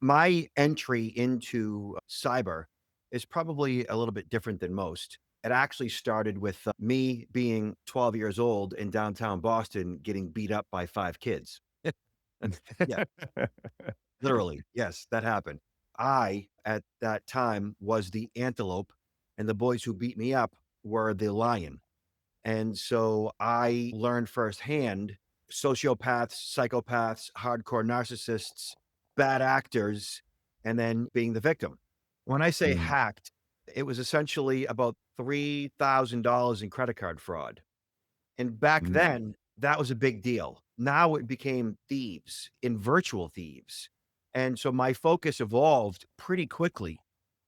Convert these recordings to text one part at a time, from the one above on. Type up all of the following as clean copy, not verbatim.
My entry into cyber is probably a little bit different than most. It actually started with me being 12 years old in downtown Boston getting beat up by 5 kids. Yeah, literally. Yes, that happened. I, at that time, was the antelope, and the boys who beat me up were the lion. And so I learned firsthand sociopaths, psychopaths, hardcore narcissists, bad actors, and then being the victim. When I say Mm, hacked, it was essentially about $3,000 in credit card fraud. And back mm, then, that was a big deal. Now it became thieves in virtual thieves. And so my focus evolved pretty quickly.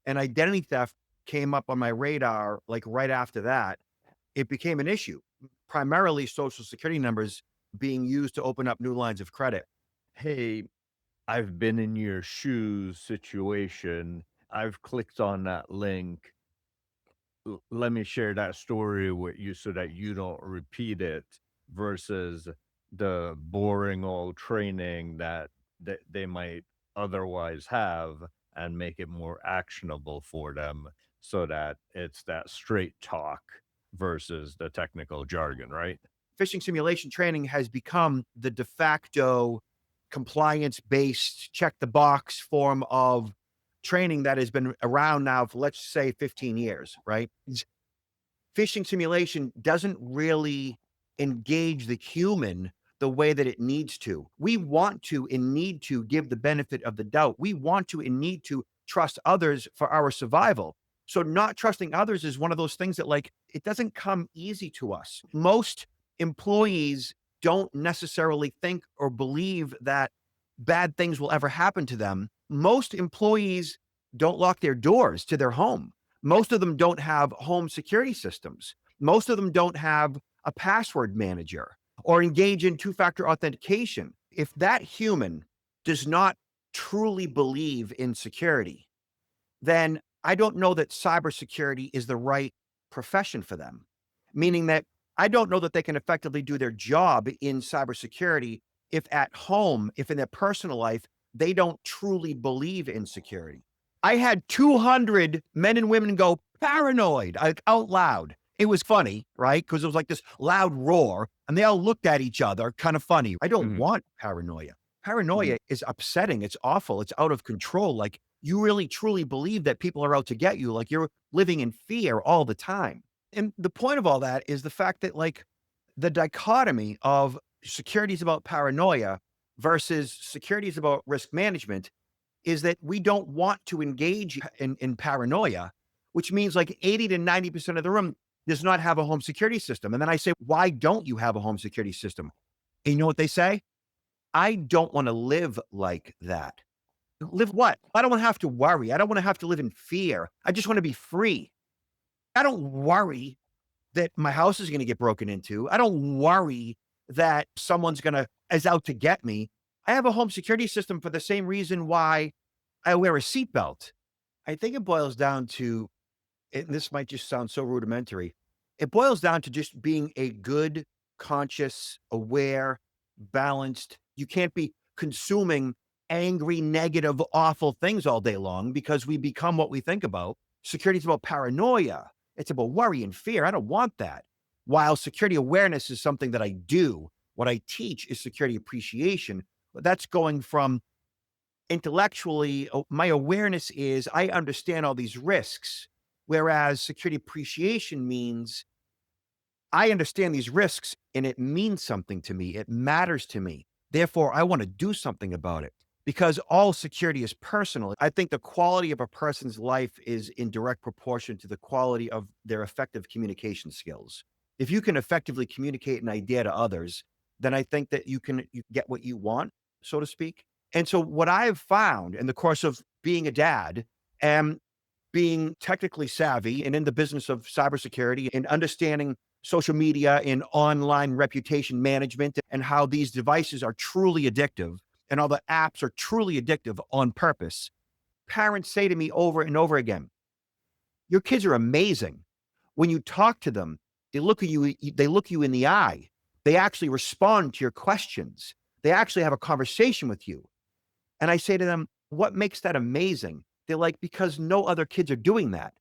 And identity theft came up on my radar like right after that. It became an issue, primarily social security numbers being used to open up new lines of credit. hey, I've been in your shoes situation. I've clicked on that link. Let me share that story with you so that you don't repeat it versus the boring old training that they might otherwise have and make it more actionable for them so that it's that straight talk versus the technical jargon, right? Phishing simulation training has become the de facto compliance based check the box form of training that has been around now for, let's say, 15 years, right? Phishing simulation doesn't really engage the human the way that it needs to. We want to and need to give the benefit of the doubt. We want to and need to trust others for our survival. So not trusting others is one of those things that like it doesn't come easy to us. Most employees don't necessarily think or believe that bad things will ever happen to them. Most employees don't lock their doors to their home. Most of them don't have home security systems. Most of them don't have a password manager or engage in two factor authentication. If that human does not truly believe in security, then I don't know that cybersecurity is the right profession for them. Meaning that I don't know that they can effectively do their job in cybersecurity if at home, if in their personal life, they don't truly believe in security. I had 200 men and women go paranoid out loud. It was funny, right? Because it was like this loud roar, and they all looked at each other, kind of funny. I don't Mhm, want paranoia. Paranoia mhm. is upsetting. It's awful. It's out of control. Like you really truly believe that people are out to get you. Like you're living in fear all the time. And the point of all that is the fact that like the dichotomy of security is about paranoia versus security is about risk management is that we don't want to engage in paranoia, which means like 80 to 90% of the room does not have a home security system. And then I say, why don't you have a home security system? And you know what they say? I don't want to live like that. Live what? I don't want to have to worry. I don't want to have to live in fear. I just want to be free. I don't worry that my house is going to get broken into. I don't worry that someone's going to is out to get me. I have a home security system for the same reason why I wear a seatbelt. I think it boils down to, and this might just sound so rudimentary. It boils down to just being a good, conscious, aware, balanced. You can't be consuming angry, negative, awful things all day long because we become what we think about. Security is about paranoia. It's about worry and fear. I don't want that. While security awareness is something that I do, what I teach is security appreciation. But that's going from intellectually, my awareness is I understand all these risks. Whereas security appreciation means I understand these risks and it means something to me. It matters to me. Therefore, I want to do something about it because all security is personal. I think the quality of a person's life is in direct proportion to the quality of their effective communication skills. If you can effectively communicate an idea to others, then I think that you get what you want, so to speak. And so, what I've found in the course of being a dad and being technically savvy and in the business of cybersecurity and understanding social media and online reputation management and how these devices are truly addictive and all the apps are truly addictive on purpose. Parents say to me over and over again, your kids are amazing. When you talk to them, they look you in the eye. They actually respond to your questions. They actually have a conversation with you. And I say to them, What makes that amazing? They're like, "Because no other kids are doing that."